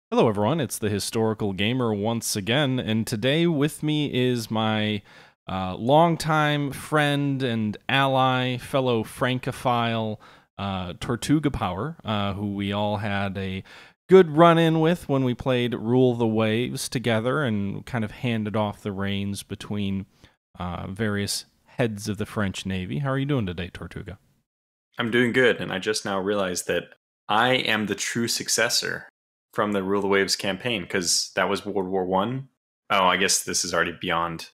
Hello, everyone. It's the Historical Gamer once again, and today with me is my longtime friend and ally, fellow Francophile, Tortuga Power, who we all had a good run in with when we played Rule the Waves together and kind of handed off the reins between various heads of the French Navy. How are you doing today, Tortuga? I'm doing good, and I just now realized that I am the true successor from the Rule the Waves campaign because that was World War One. Oh, I guess this is already beyond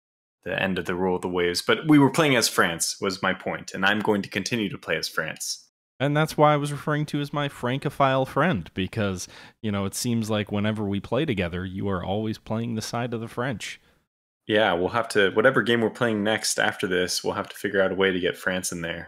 the end of the Rule of the Waves, but we were playing as France, was my point, and I'm going to continue to play as France. And that's why I was referring to as my Francophile friend, because, it seems like whenever we play together, you are always playing the side of the French. Yeah, we'll have to, whatever game we're playing next after this, we'll have to figure out a way to get France in there.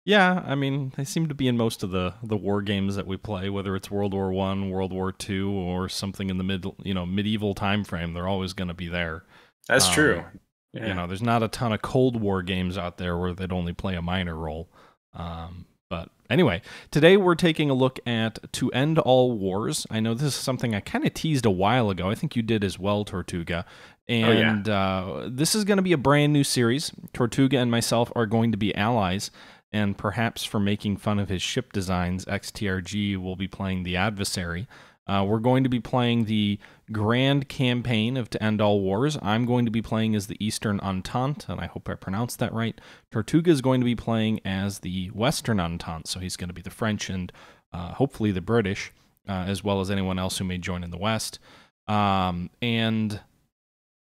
Yeah, I mean, they seem to be in most of the war games that we play, whether it's World War One, World War Two, or something in the medieval time frame. They're always going to be there. That's true. Um, Yeah. there's not a ton of Cold War games out there where they'd only play a minor role. But anyway, today we're taking a look at To End All Wars. I know this is something I kind of teased a while ago. I think you did as well, Tortuga. Oh, yeah. And this is going to be a brand new series. Tortuga and myself are going to be allies. And perhaps for making fun of his ship designs, XTRG will be playing the adversary. We're going to be playing the Grand Campaign of To End All Wars. I'm going to be playing as the Eastern Entente, and I hope I pronounced that right. Tortuga is going to be playing as the Western Entente, so he's going to be the French and hopefully the British, as well as anyone else who may join in the West. And I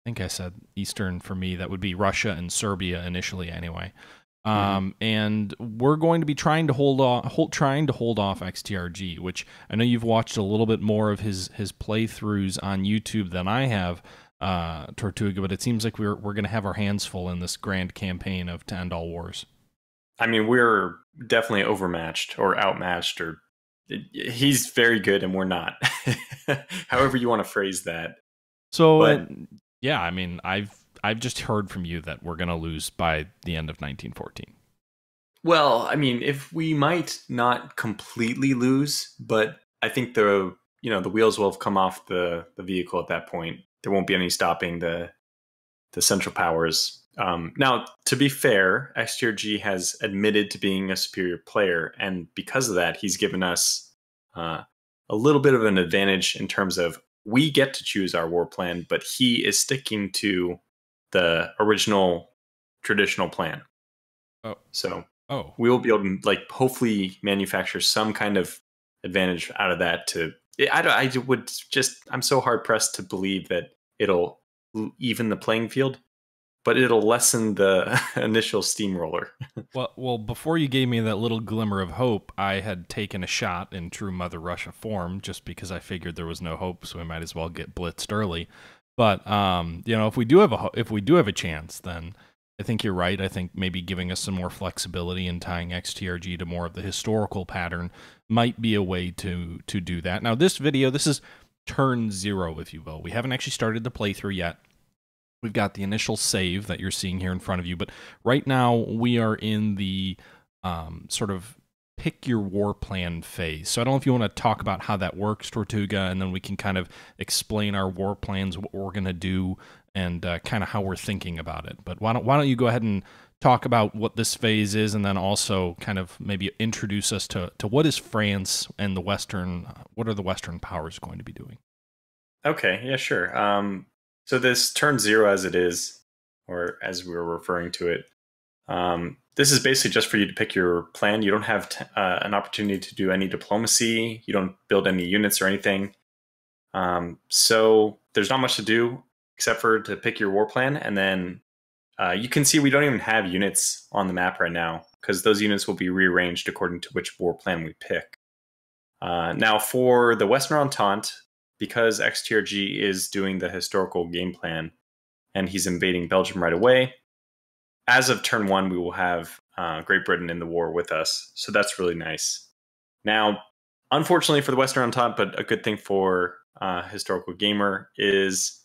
think I said Eastern for me. That would be Russia and Serbia initially, anyway. And we're going to be trying to hold off XTRG, which I know you've watched a little bit more of his playthroughs on YouTube than I have, Tortuga. But it seems like we're going to have our hands full in this grand campaign of To End All Wars. I mean, we're definitely overmatched or outmatched, or he's very good and we're not. However you want to phrase that. So But yeah, I mean, I've just heard from you that we're going to lose by the end of 1914. well, I mean, if we might not completely lose, but I think the wheels will have come off the vehicle at that point. There won't be any stopping the Central Powers. Now, to be fair, XTRG has admitted to being a superior player, and because of that, he's given us a little bit of an advantage in terms of we get to choose our war plan, but he is sticking to the original traditional plan. Oh, So oh, we will be able to hopefully manufacture some kind of advantage out of that. I'm so hard pressed to believe that it'll even the playing field, but it'll lessen the initial steamroller. well, before you gave me that little glimmer of hope, I had taken a shot in true Mother Russia form just because I figured there was no hope, so we might as well get blitzed early. But if we do have a chance, then I think you're right. I think maybe giving us some more flexibility and tying XTRG to more of the historical pattern might be a way to do that. Now, this is turn 0, if you will. We haven't actually started the playthrough yet. We've got the initial save that you're seeing here in front of you, but right now we are in the sort of pick your war plan phase. So I don't know if you want to talk about how that works, Tortuga, and then we can kind of explain our war plans, what we're going to do, and kind of how we're thinking about it. But why don't you go ahead and talk about what this phase is, and then also kind of maybe introduce us to what is France and what are the Western powers going to be doing? Okay, yeah, sure. So this turn 0 as it is, or as we were referring to it, this is basically just for you to pick your plan. You don't have an opportunity to do any diplomacy. You don't build any units or anything. So there's not much to do except for to pick your war plan. And then you can see we don't even have units on the map right now because those units will be rearranged according to which war plan we pick. Now for the Western Entente, because XTRG is doing the historical game plan and he's invading Belgium right away, as of turn 1, we will have Great Britain in the war with us. So that's really nice. Now, unfortunately for the Western Entente, but a good thing for Historical Gamer, is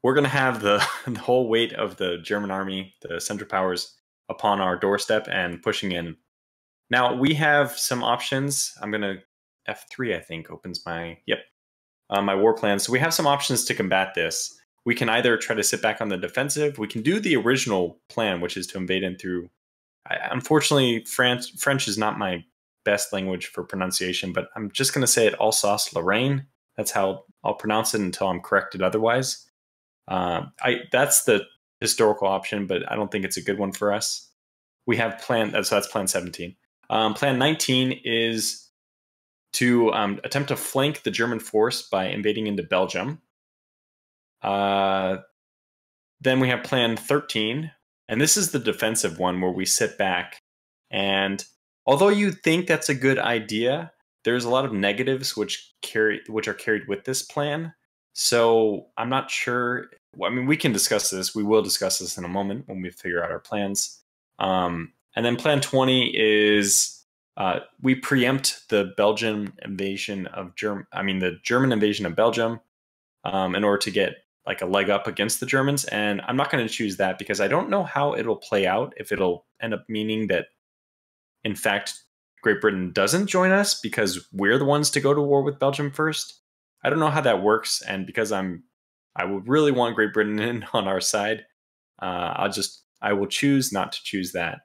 we're going to have the whole weight of the German army, the Central Powers, upon our doorstep and pushing in. Now, we have some options. I'm going to F3, I think, opens my... Yep. my war plan. So we have some options to combat this. We can either try to sit back on the defensive. We can do the original plan, which is to invade in through. Unfortunately, French is not my best language for pronunciation, but I'm just going to say it Alsace-Lorraine. That's how I'll pronounce it until I'm corrected otherwise. That's the historical option, but I don't think it's a good one for us. We have so that's plan 17. Plan 19 is to attempt to flank the German force by invading into Belgium. Then we have plan 13, and this is the defensive one where we sit back. And although you think that's a good idea, there's a lot of negatives which are carried with this plan. So I'm not sure. I mean, we can discuss this. We will discuss this in a moment when we figure out our plans. And then plan 20 is we preempt the Belgian invasion of the German invasion of Belgium in order to get like a leg up against the Germans. And I'm not going to choose that because I don't know how it'll play out, if it'll end up meaning that, in fact, Great Britain doesn't join us because we're the ones to go to war with Belgium first. I don't know how that works. And because I would really want Great Britain in on our side, I will choose not to choose that.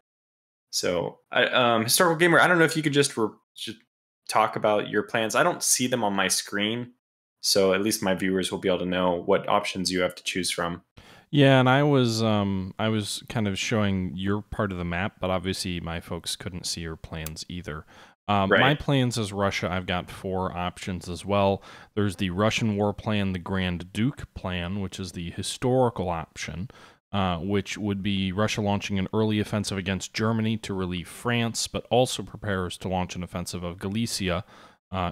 So, Historical Gamer, I don't know if you could just talk about your plans. I don't see them on my screen, so at least my viewers will be able to know what options you have to choose from. Yeah, and I was kind of showing your part of the map, but obviously my folks couldn't see your plans either. Right. My plans as Russia, I've got 4 options as well. There's the Russian war plan, the Grand Duke plan, which is the historical option, which would be Russia launching an early offensive against Germany to relieve France, but also prepares to launch an offensive of Galicia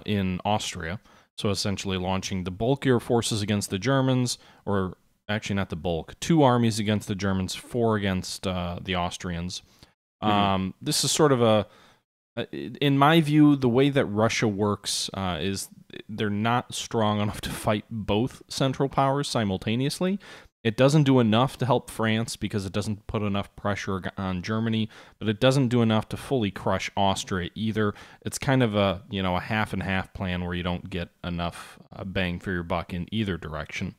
in Austria. So essentially launching the bulkier forces against the Germans, or actually not the bulk, 2 armies against the Germans, 4 against the Austrians. This is sort of in my view, the way that Russia works is they're not strong enough to fight both Central Powers simultaneously. It doesn't do enough to help France because it doesn't put enough pressure on Germany, but it doesn't do enough to fully crush Austria either. It's kind of a half and half plan where you don't get enough bang for your buck in either direction.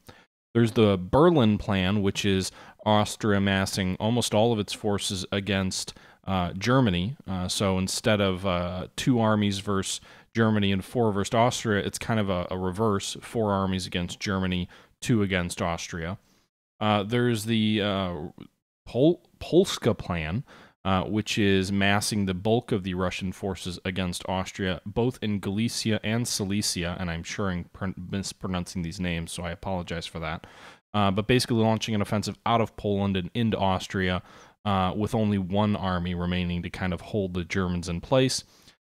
There's the Berlin plan, which is Austria amassing almost all of its forces against Germany. So instead of 2 armies versus Germany and 4 versus Austria, it's kind of a reverse: 4 armies against Germany, 2 against Austria. There's the Polska plan, which is massing the bulk of the Russian forces against Austria, both in Galicia and Silesia, and I'm sure I'm mispronouncing these names, so I apologize for that. But basically launching an offensive out of Poland and into Austria, with only 1 army remaining to kind of hold the Germans in place.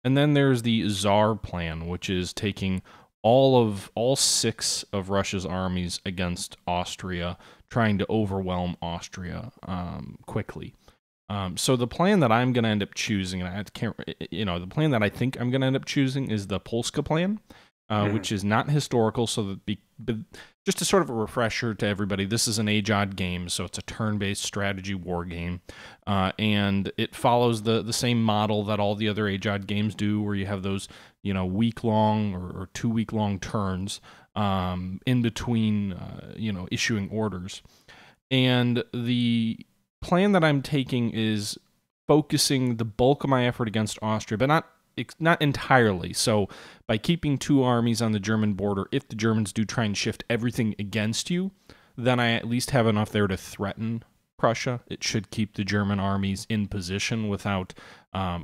And then there's the Tsar plan, which is taking all 6 of Russia's armies against Austria, trying to overwhelm Austria quickly. So the plan that I'm going to end up choosing, and the plan that I think I'm going to end up choosing is the Polska plan, which is not historical. So just a sort of a refresher to everybody, this is an Ageod game, so it's a turn-based strategy war game, and it follows the same model that all the other Ageod games do, where you have those week-long or 2-week-long turns in between issuing orders. And the plan that I'm taking is focusing the bulk of my effort against Austria, but not entirely. So by keeping 2 armies on the German border, if the Germans do try and shift everything against you, then I at least have enough there to threaten Prussia. It should keep the German armies in position without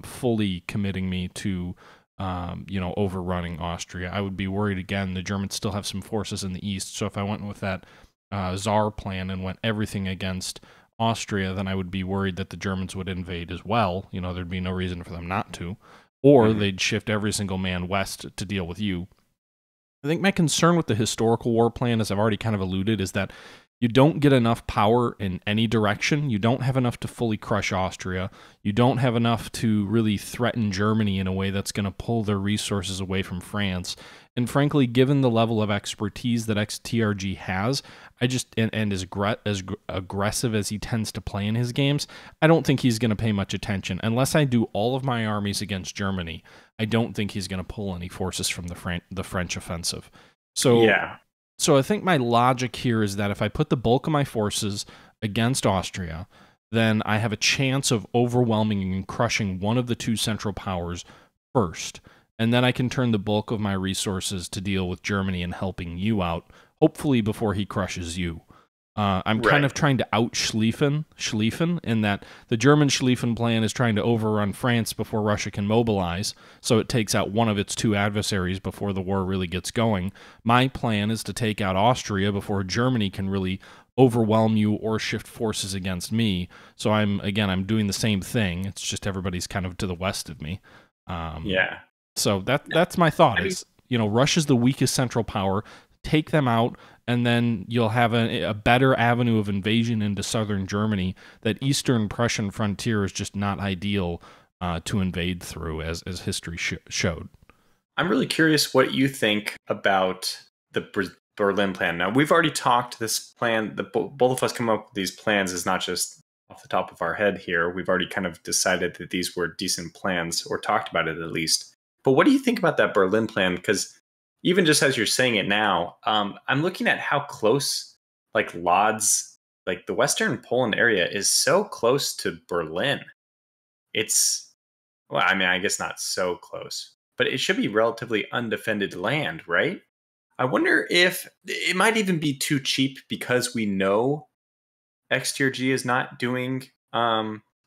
fully committing me to overrunning Austria. I would be worried again. The Germans still have some forces in the east, so if I went with that Tsar plan and went everything against Austria, then I would be worried that the Germans would invade as well. There'd be no reason for them not to. Or they'd shift every single man west to deal with you. I think my concern with the historical war plan, as I've already kind of alluded, is that you don't get enough power in any direction. You don't have enough to fully crush Austria. You don't have enough to really threaten Germany in a way that's going to pull their resources away from France. And frankly, given the level of expertise that XTRG has, and as aggressive as he tends to play in his games, I don't think he's going to pay much attention. Unless I do all of my armies against Germany, I don't think he's going to pull any forces from the French offensive. So Yeah. so I think my logic here is that if I put the bulk of my forces against Austria, then I have a chance of overwhelming and crushing one of the two central powers first. And then I can turn the bulk of my resources to deal with Germany and helping you out, hopefully before he crushes you. I'm kind Right. of trying to Schlieffen, in that the German Schlieffen plan is trying to overrun France before Russia can mobilize, so it takes out one of its two adversaries before the war really gets going. My plan is to take out Austria before Germany can really overwhelm you or shift forces against me. So I'm doing the same thing. It's just everybody's kind of to the west of me. Yeah. So that's my thought I mean, is, Russia's the weakest central power. Take them out, and then you'll have a better avenue of invasion into southern Germany. That Eastern Prussian frontier is just not ideal to invade through, as history showed. I'm really curious what you think about the Berlin plan. Now, we've already talked this plan. Both of us come up with these plans is not just off the top of our head here. We've already kind of decided that these were decent plans, or talked about it at least. But what do you think about that Berlin plan? Because even just as you're saying it now, I'm looking at how close, like Lodz, like the Western Poland area is so close to Berlin. It's, well, I mean, I guess not so close, but it should be relatively undefended land, right? I wonder if it might even be too cheap because we know XTRG is not doing,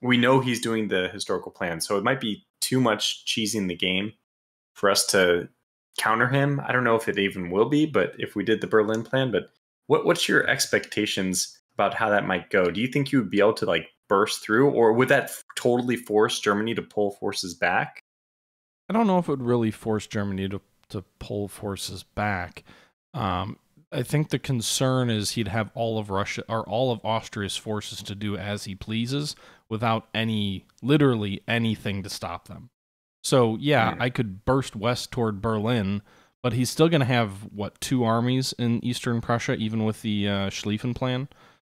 we know he's doing the historical plan. So it might be too much cheesing the game for us to counter him. I don't know if it even will be, but if we did the Berlin plan, but what's your expectations about how that might go? Do you think you would be able to like burst through, or would that totally force Germany to pull forces back? I don't know if it would really force Germany to pull forces back. I think the concern is he'd have all of Russia or all of Austria's forces to do as he pleases without literally anything to stop them. So yeah, Hmm. I could burst west toward Berlin, but he's still going to have what, two armies in Eastern Prussia, even with the Schlieffen plan.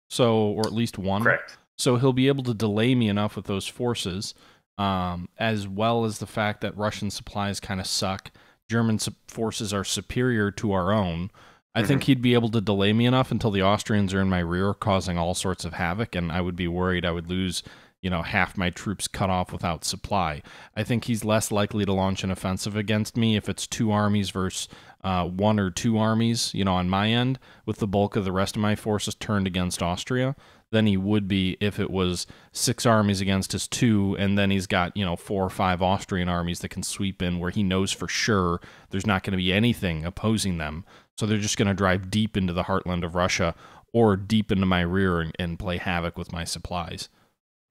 So, or at least one. Correct. So he'll be able to delay me enough with those forces, as well as the fact that Russian supplies kind of suck. German forces are superior to our own. I think Hmm. he'd be able to delay me enough until the Austrians are in my rear, causing all sorts of havoc, and I would be worried I would lose, half my troops cut off without supply. I think he's less likely to launch an offensive against me if it's two armies versus one or two armies, on my end, with the bulk of the rest of my forces turned against Austria, than he would be if it was six armies against his two, and then he's got, four or five Austrian armies that can sweep in where he knows for sure there's not going to be anything opposing them. So they're just going to drive deep into the heartland of Russia or deep into my rear and play havoc with my supplies.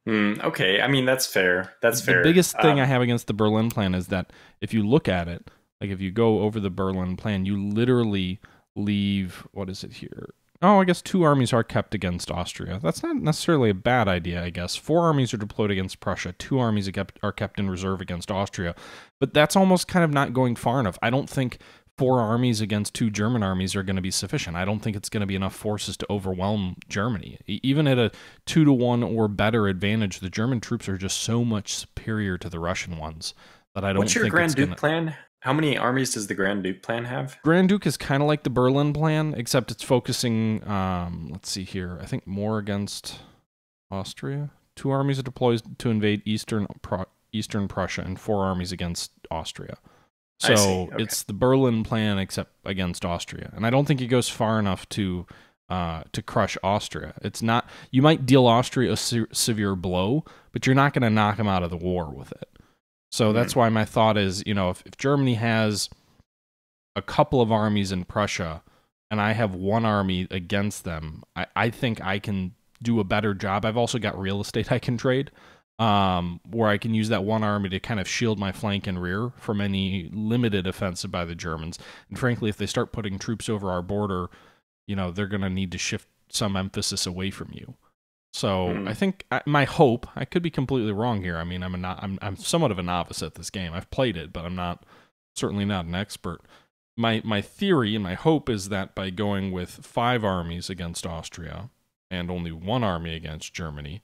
Okay, I mean that's fair. That's The fair. biggest thing I have against the Berlin plan is that if you look at it, like if you go over the Berlin plan, you literally leave, what is it here? Oh, I guess two armies are kept against Austria. That's not necessarily a bad idea, I guess. Four armies are deployed against Prussia. Two armies are kept in reserve against Austria. But that's almost kind of not going far enough. I don't think four armies against two German armies are going to be sufficient. I don't think it's going to be enough forces to overwhelm Germany. Even at a 2-to-1 or better advantage, the German troops are just so much superior to the Russian ones that I don't What's your think it's Grand going Duke to... plan? How many armies does the Grand Duke plan have? Grand Duke is kind of like the Berlin plan, except it's focusing, let's see here, I think more against Austria. Two armies are deployed to invade Eastern Prussia and four armies against Austria. I see. So Okay. it's the Berlin plan except against Austria. And I don't think it goes far enough to crush Austria. It's not, you might deal Austria a severe blow, but you're not going to knock them out of the war with it. So that's why my thought is, if Germany has a couple of armies in Prussia and I have one army against them, I think I can do a better job. I've also got real estate I can trade, where I can use that one army to kind of shield my flank and rear from any limited offensive by the Germans. And frankly, if they start putting troops over our border, they're going to need to shift some emphasis away from you. So I think my hope, I could be completely wrong here. I mean, I'm somewhat of a novice at this game. I've played it, but I'm certainly not an expert. My theory and my hope is that by going with 5 armies against Austria and only 1 army against Germany,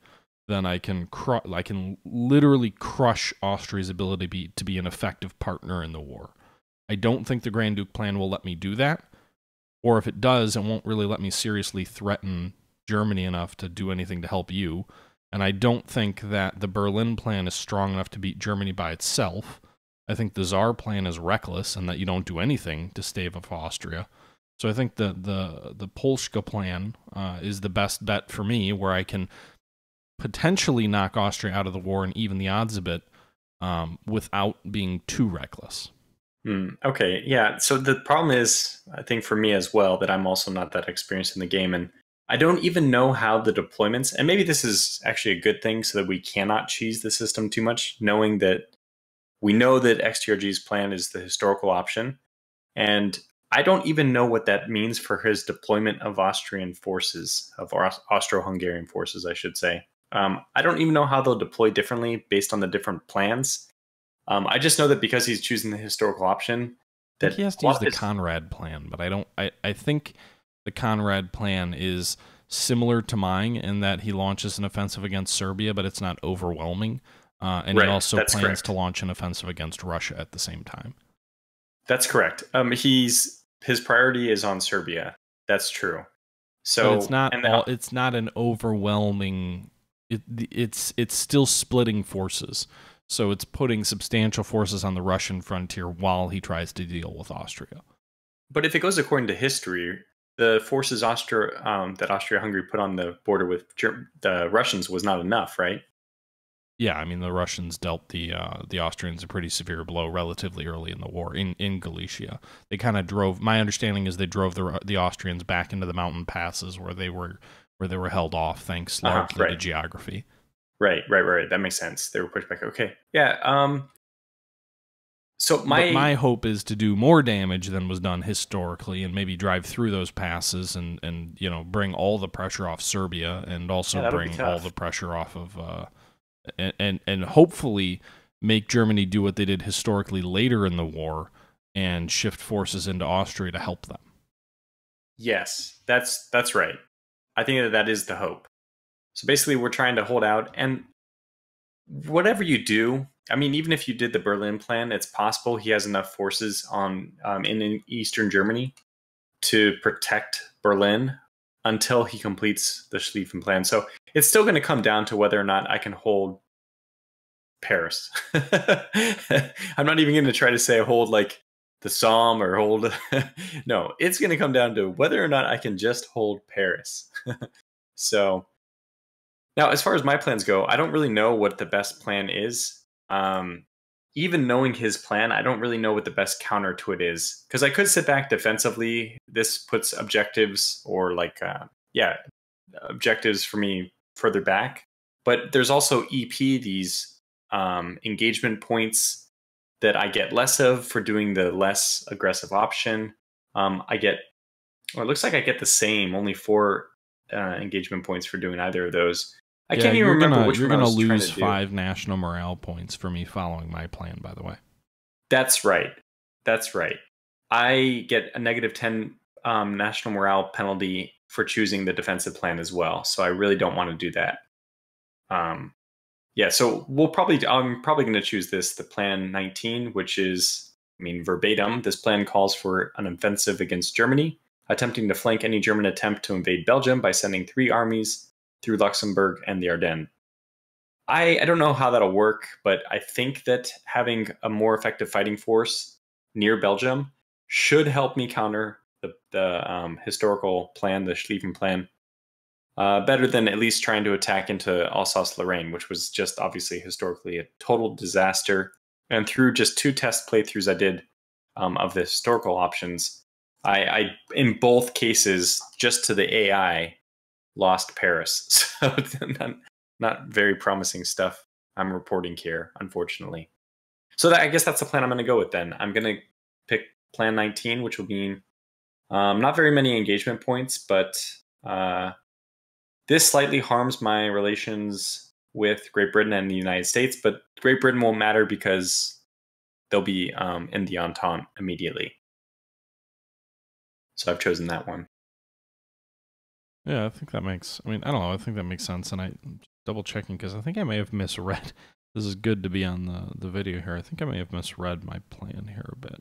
then I can literally crush Austria's ability to be an effective partner in the war. I don't think the Grand Duke plan will let me do that, or if it does, it won't really let me seriously threaten Germany enough to do anything to help you. And I don't think that the Berlin plan is strong enough to beat Germany by itself. I think the Tsar plan is reckless and that you don't do anything to stave off Austria. So I think the Polska plan is the best bet for me, where I can potentially knock Austria out of the war and even the odds a bit without being too reckless. Okay, yeah. So the problem is, I think for me as well, that I'm also not that experienced in the game, and I don't even know how the deployments, and maybe this is actually a good thing so that we cannot cheese the system too much, knowing that we know that XTRG's plan is the historical option, and I don't even know what that means for his deployment of Austrian forces, of Austro-Hungarian forces, I should say. I don't even know how they'll deploy differently based on the different plans. I just know that because he's choosing the historical option, that he has to use the Conrad plan, but I think the Conrad plan is similar to mine in that he launches an offensive against Serbia, but it's not overwhelming. And he also plans to launch an offensive against Russia at the same time. That's correct. His priority is on Serbia. That's true. So but it's not an overwhelming. It's still splitting forces. So it's putting substantial forces on the Russian frontier while he tries to deal with Austria. But if it goes according to history, the forces that Austria-Hungary put on the border with the Russians was not enough, right? Yeah, I mean, the Russians dealt the Austrians a pretty severe blow relatively early in the war in Galicia. They kind of drove. My understanding is they drove the Austrians back into the mountain passes where they were held off, thanks largely to geography. Right. That makes sense. They were pushed back. Okay. Yeah. So my hope is to do more damage than was done historically, and maybe drive through those passes and bring all the pressure off Serbia, and also bring all the pressure off of and hopefully make Germany do what they did historically later in the war and shift forces into Austria to help them. Yes, that's right. I think that is the hope. So basically, we're trying to hold out, and whatever you do, I mean, even if you did the Berlin plan, it's possible he has enough forces in Eastern Germany to protect Berlin until he completes the Schlieffen plan. So it's still going to come down to whether or not I can hold Paris. I'm not even going to try to say hold like the Somme or hold. No, it's going to come down to whether or not I can just hold Paris. So now, as far as my plans go, I don't really know what the best plan is. Even knowing his plan, I don't really know what the best counter to it is. Because I could sit back defensively. This puts objectives or objectives for me further back. But there's also EP, these engagement points that I get less of for doing the less aggressive option. It looks like I get the same, only 4 engagement points for doing either of those. I can't even remember which one I was trying to do. You're going to lose 5 national morale points for me following my plan, by the way. That's right. I get a negative 10 national morale penalty for choosing the defensive plan as well. So I really don't want to do that. So I'm probably going to choose the plan 19, which is, verbatim, this plan calls for an offensive against Germany, attempting to flank any German attempt to invade Belgium by sending 3 armies through Luxembourg and the Ardennes. I don't know how that'll work, but I think that having a more effective fighting force near Belgium should help me counter the historical plan, the Schlieffen plan, better than at least trying to attack into Alsace-Lorraine, which was just obviously historically a total disaster. And through just 2 test playthroughs I did of the historical options, I in both cases, just to the AI, lost Paris. So not very promising stuff I'm reporting here, unfortunately. So I guess that's the plan I'm going to go with then. I'm going to pick plan 19, which will mean not very many engagement points, but this slightly harms my relations with Great Britain and the United States, but Great Britain won't matter because they'll be in the Entente immediately. So I've chosen that one. Yeah, I think that makes, I don't know, I think that makes sense, and I'm double checking because I think I may have misread. This is good to be on the video here. I think I may have misread my plan here a bit.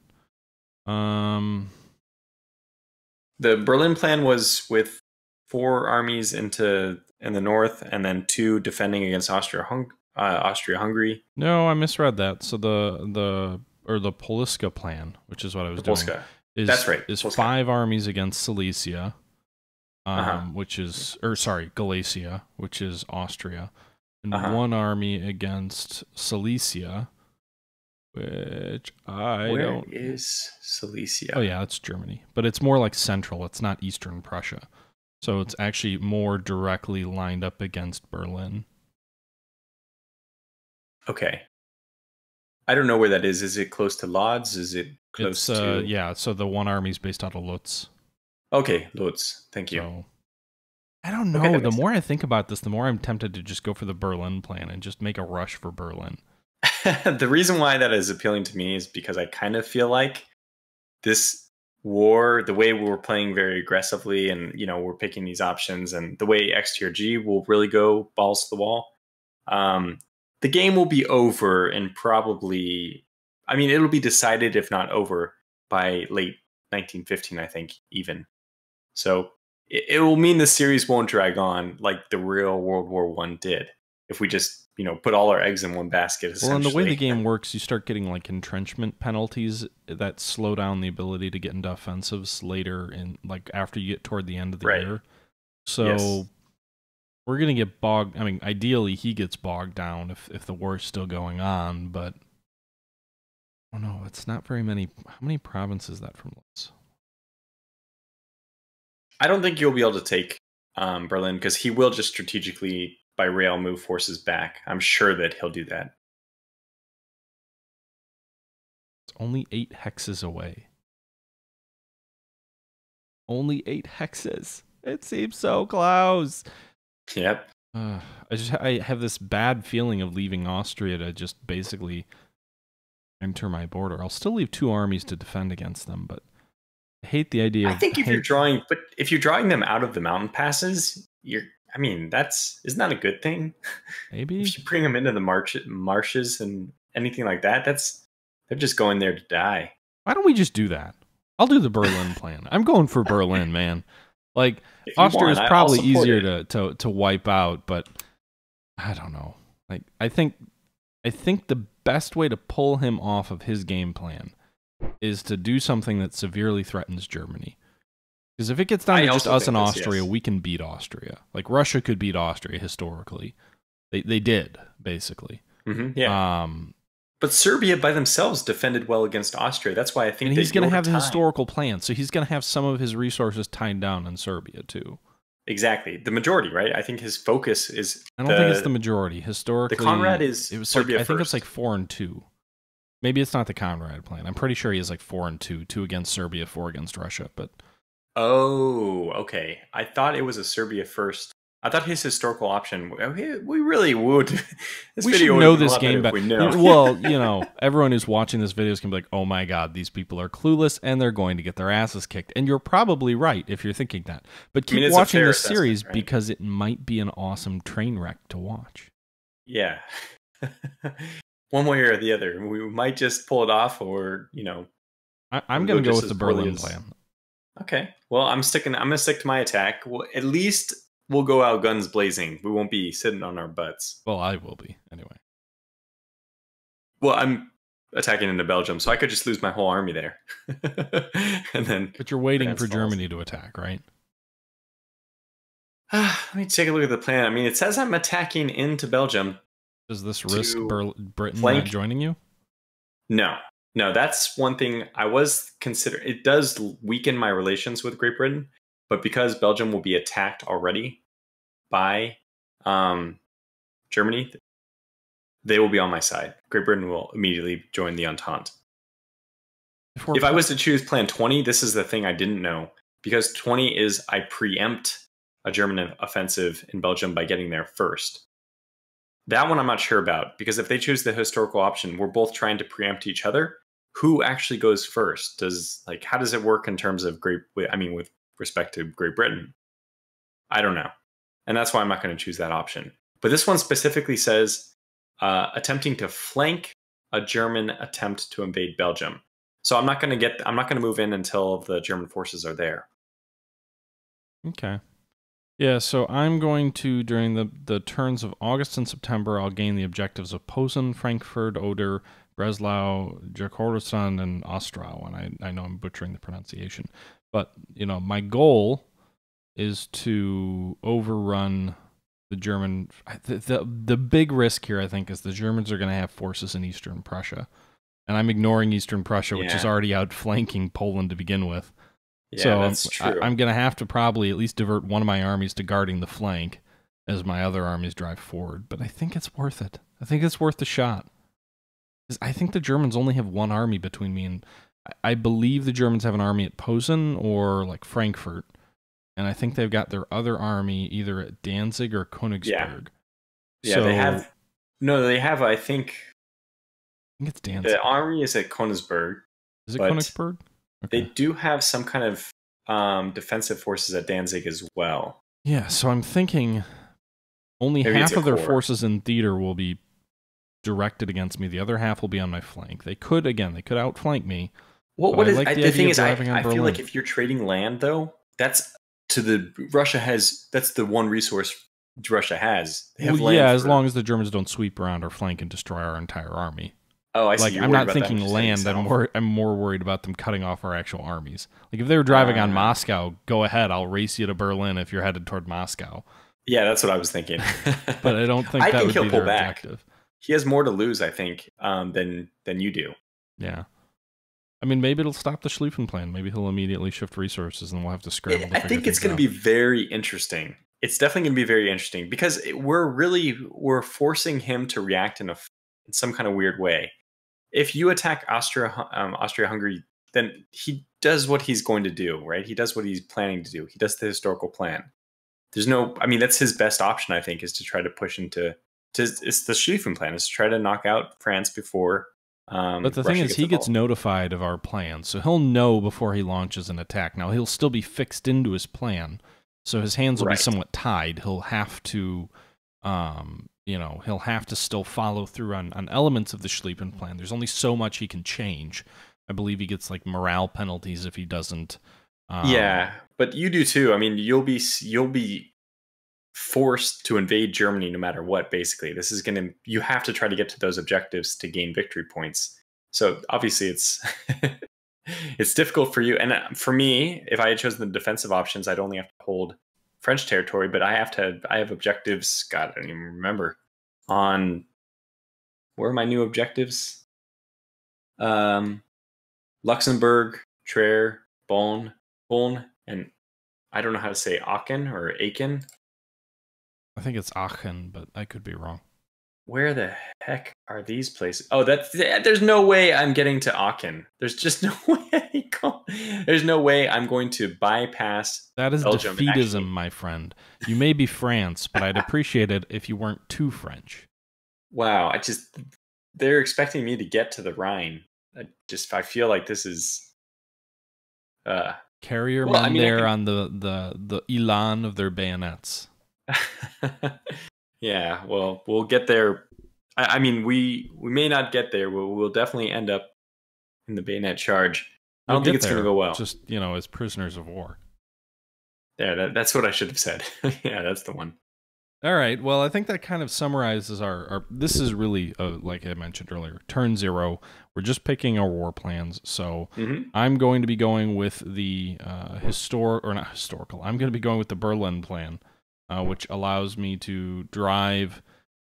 The Berlin plan was with 4 armies in the north, and then 2 defending against Austria-Hungary. No, I misread that. So the Poliska plan, which is what I was doing, Polska. is That's right. is Polska. 5 armies against Silesia, which is Galicia, which is Austria, and 1 army against Silesia, which Where is Silesia? Oh yeah, it's Germany, but it's more like central. It's not Eastern Prussia, so it's actually more directly lined up against Berlin. Okay. I don't know where that is. Is it close to Lodz? Is it close to... Yeah, so the 1 army's based out of Lutz. Okay, Lutz. Thank you. So, I don't know. Okay, the more I think about this, the more I'm tempted to just go for the Berlin plan and just make a rush for Berlin. The reason why that is appealing to me is because I kind of feel like this war, the way we're playing very aggressively and, we're picking these options, and the way XTRG will really go balls to the wall, the game will be over and probably, it'll be decided, if not over, by late 1915, I think, even. So it will mean the series won't drag on like the real World War I did if we just, put all our eggs in one basket, essentially. Well, and the way the game works, you start getting like entrenchment penalties that slow down the ability to get into offensives later in, like, after you get toward the end of the year. So we're going to get bogged. Ideally, he gets bogged down if the war's still going on, but oh no, it's not very many. How many provinces is that from Lutz? I don't think you'll be able to take Berlin, because he will just strategically by rail move forces back. I'm sure that he'll do that. It's only 8 hexes away. Only 8 hexes. It seems so close. Yep. I have this bad feeling of leaving Austria to just basically enter my border. I'll still leave 2 armies to defend against them, but I hate the idea. I think if you're drawing them out of the mountain passes, isn't that a good thing? Maybe if you bring them into the marshes and anything like that, they're just going there to die. Why don't we just do that? I'll do the Berlin plan. I'm going for Berlin, man. Like, Austria is probably easier to wipe out, but I don't know. Like, I think the best way to pull him off of his game plan is to do something that severely threatens Germany. Because if it gets down to just us and Austria, we can beat Austria. Like, Russia could beat Austria historically. They did, basically. Mm-hmm, yeah. But Serbia by themselves defended well against Austria. That's why I think he's going to have a historical plan. So he's going to have some of his resources tied down in Serbia, too. Exactly. The majority, right? I think his focus is... I don't think it's the majority. Historically, the Conrad is Serbia I think it's like 4-2. Maybe it's not the Conrad plan. I'm pretty sure he has like 4-2. 2 against Serbia, 4 against Russia, but... Oh, okay. I thought it was a Serbia first. I thought his historical option. We really would. We should know this game better. Well, everyone who's watching this video is gonna be like, "Oh my god, these people are clueless, and they're going to get their asses kicked." And you're probably right if you're thinking that. But keep watching this series, right? Because it might be an awesome train wreck to watch. Yeah, one way or the other. We might just pull it off, or I'm gonna go with the Berlin plan. Okay. Well, I'm gonna stick to my attack. Well, at least we'll go out guns blazing. We won't be sitting on our butts. Well, I will be, anyway. Well, I'm attacking into Belgium, so I could just lose my whole army there. And then. But you're waiting for Germany to attack, right? Let me take a look at the plan. It says I'm attacking into Belgium. Does this risk Britain not joining you? No, that's one thing I was considering. It does weaken my relations with Great Britain, but because Belgium will be attacked already by Germany, they will be on my side. Great Britain will immediately join the Entente. If I was to choose Plan 20, this is the thing I didn't know. Because 20 is I preempt a German offensive in Belgium by getting there first. That one I'm not sure about, because if they choose the historical option, we're both trying to preempt each other. Who actually goes first? How does it work in terms of with respect to Great Britain? I don't know. And that's why I'm not going to choose that option. But this one specifically says attempting to flank a German attempt to invade Belgium. So I'm not going to move in until the German forces are there. Okay. Yeah, so I'm going to, during the turns of August and September, I'll gain the objectives of Posen, Frankfurt, Oder, Breslau, Jakorstan, and Ostrau. And I know I'm butchering the pronunciation. But, my goal is to overrun the German. The big risk here, I think, is the Germans are going to have forces in Eastern Prussia. And I'm ignoring Eastern Prussia, which is already outflanking Poland to begin with. Yeah, So that's true. I'm going to have to probably at least divert one of my armies to guarding the flank as my other armies drive forward. But I think it's worth it. I think it's worth the shot. I think the Germans only have one army between me and... I believe the Germans have an army at Posen or like Frankfurt. And I think they've got their other army either at Danzig or Königsberg. Yeah, so, they have... No, they have, I think it's Danzig. The army is at Königsberg. Is it Königsberg? Okay. They do have some kind of defensive forces at Danzig as well. Yeah, so I'm thinking only Maybe half of their forces in theater will be directed against me. The other half will be on my flank. They could outflank me. What is the thing is, I feel like if you're trading land, though, that's the one resource Russia has. They have land as long as the Germans don't sweep around our flank and destroy our entire army. Oh, I see. I'm not thinking land. I'm more worried about them cutting off our actual armies. Like if they were driving on Moscow, go ahead. I'll race you to Berlin if you're headed toward Moscow. Yeah, that's what I was thinking. But I don't think that would be their objective. He has more to lose, I think, than you do. Yeah. I mean, maybe it'll stop the Schlieffen plan. Maybe he'll immediately shift resources, and we'll have to scramble. I think it's going to be very interesting. It's definitely going to be very interesting because we're forcing him to react in some kind of weird way. If you attack Austria-Hungary, then he does what he's going to do, right? He does what he's planning to do. He does the historical plan. That's his best option, I think, is to try to push into. It's the Schlieffen plan, is to try to knock out France before. But the thing is, he gets notified of our plan, so he'll know before he launches an attack. Now, he'll still be fixed into his plan, so his hands will be somewhat tied. He'll have to, he'll have to still follow through on elements of the Schlieffen plan. There's only so much he can change. I believe he gets like morale penalties if he doesn't. Yeah, but you do too. I mean, you'll be forced to invade Germany no matter what. Basically, you have to try to get to those objectives to gain victory points. So obviously, it's it's difficult for you and for me. If I had chosen the defensive options, I'd only have to hold French territory, but I have objectives. God, I don't even remember on where are my new objectives. Luxembourg, Trier, Bonn, and I don't know how to say Aachen or Aachen. I think it's Aachen, but I could be wrong. Where the heck are these places? Oh, there's no way I'm getting to Aachen. There's just no way. There's no way I'm going to bypass That is Belgium defeatism, my friend. You may be France, but I'd appreciate it if you weren't too French. Wow, they're expecting me to get to the Rhine. I feel like this is carry your men there on the elan of their bayonets. Yeah, well, we'll get there. I mean, we may not get there. We'll definitely end up in the bayonet charge. I don't think it's going to go well. Just, as prisoners of war. Yeah, that's what I should have said. Yeah, that's the one. All right. Well, I think that kind of summarizes our this is really, like I mentioned earlier, turn 0. We're just picking our war plans. So I'm going to be going with the not historical. I'm going to be going with the Berlin plan, which allows me to drive,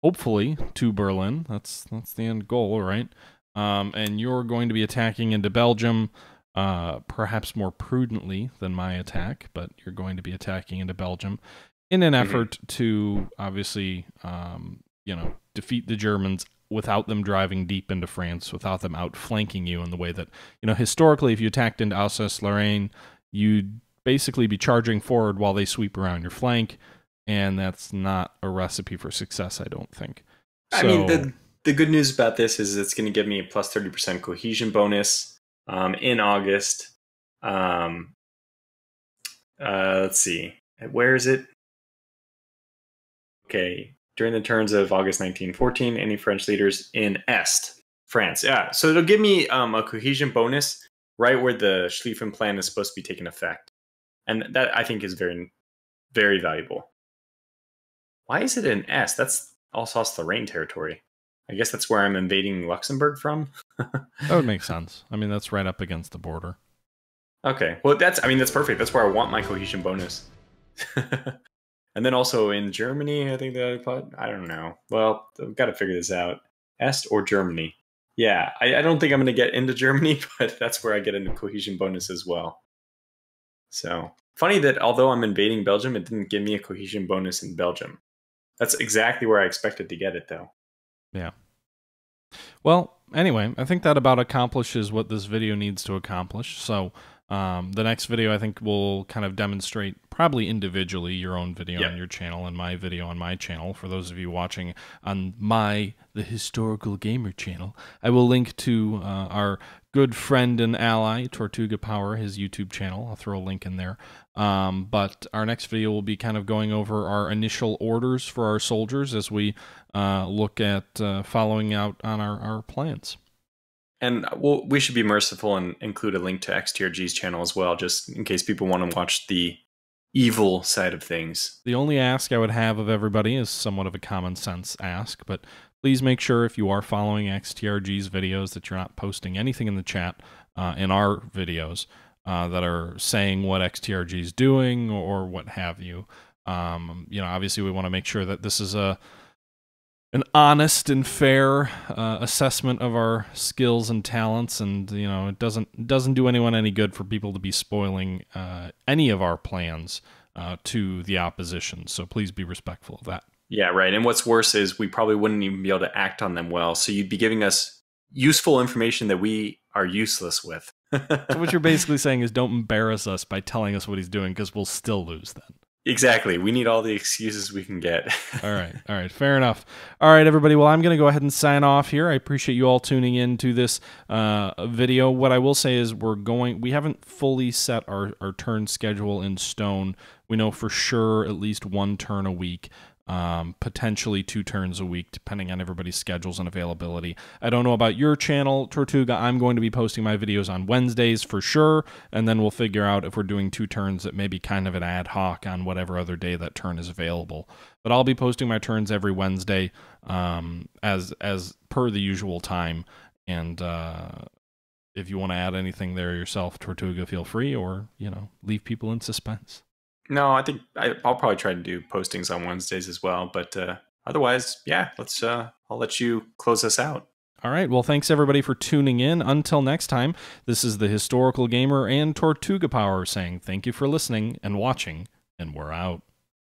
hopefully, to Berlin. That's the end goal, right? And you're going to be attacking into Belgium, perhaps more prudently than my attack, but you're going to be attacking into Belgium in an effort to obviously, defeat the Germans without them driving deep into France, without them outflanking you in the way that, historically, if you attacked into Alsace-Lorraine, you'd basically be charging forward while they sweep around your flank, and that's not a recipe for success, I don't think. I mean, the good news about this is it's going to give me a plus 30% cohesion bonus in August. Let's see. Where is it? Okay. During the turns of August 1914, any French leaders in Est, France. Yeah. So it'll give me a cohesion bonus right where the Schlieffen plan is supposed to be taking effect. And that I think is very, very valuable. Why is it an S? That's Alsace-Lorraine territory. I guess that's where I'm invading Luxembourg from. That would make sense. I mean, that's right up against the border. Okay, well, that's perfect. That's where I want my cohesion bonus. And then also in Germany, I think that I don't know. Well, I've got to figure this out. Est or Germany? Yeah, I don't think I'm going to get into Germany, but that's where I get into cohesion bonus as well. So funny that although I'm invading Belgium, it didn't give me a cohesion bonus in Belgium. That's exactly where I expected to get it, though. Yeah. Well, anyway, I think that about accomplishes what this video needs to accomplish. So the next video, I think, will kind of demonstrate probably individually your own video on your channel and my video on my channel. For those of you watching on the Historical Gamer channel, I will link to our good friend and ally, Tortuga Power, his YouTube channel. I'll throw a link in there. But our next video will be kind of going over our initial orders for our soldiers as we look at following out on our plans. And we should be merciful and include a link to XTRG's channel as well, just in case people want to watch the evil side of things. The only ask I would have of everybody is somewhat of a common sense ask, but please make sure if you are following XTRG's videos that you're not posting anything in the chat in our videos that are saying what XTRG is doing or what have you. You know, obviously we want to make sure that this is an honest and fair assessment of our skills and talents, and you know, it doesn't do anyone any good for people to be spoiling any of our plans to the opposition. So please be respectful of that. Yeah, right. And what's worse is we probably wouldn't even be able to act on them well. So you'd be giving us useful information that we are useless with. So what you're basically saying is don't embarrass us by telling us what he's doing, because we'll still lose then. Exactly. We need all the excuses we can get. All right. Fair enough. All right, everybody. Well, I'm going to go ahead and sign off here. I appreciate you all tuning in to this video. What I will say is we haven't fully set our turn schedule in stone. We know for sure at least one turn a week. Potentially 2 turns a week, depending on everybody's schedules and availability. I don't know about your channel, Tortuga. I'm going to be posting my videos on Wednesdays for sure, and then we'll figure out if we're doing 2 turns that may be kind of an ad hoc on whatever other day that turn is available. But I'll be posting my turns every Wednesday as per the usual time. And if you want to add anything there yourself, Tortuga, feel free, or leave people in suspense. No, I think I'll probably try to do postings on Wednesdays as well. But otherwise, yeah, I'll let you close us out. All right. Well, thanks everybody for tuning in. Until next time, this is the Historical Gamer and Tortuga Power saying thank you for listening and watching, and we're out.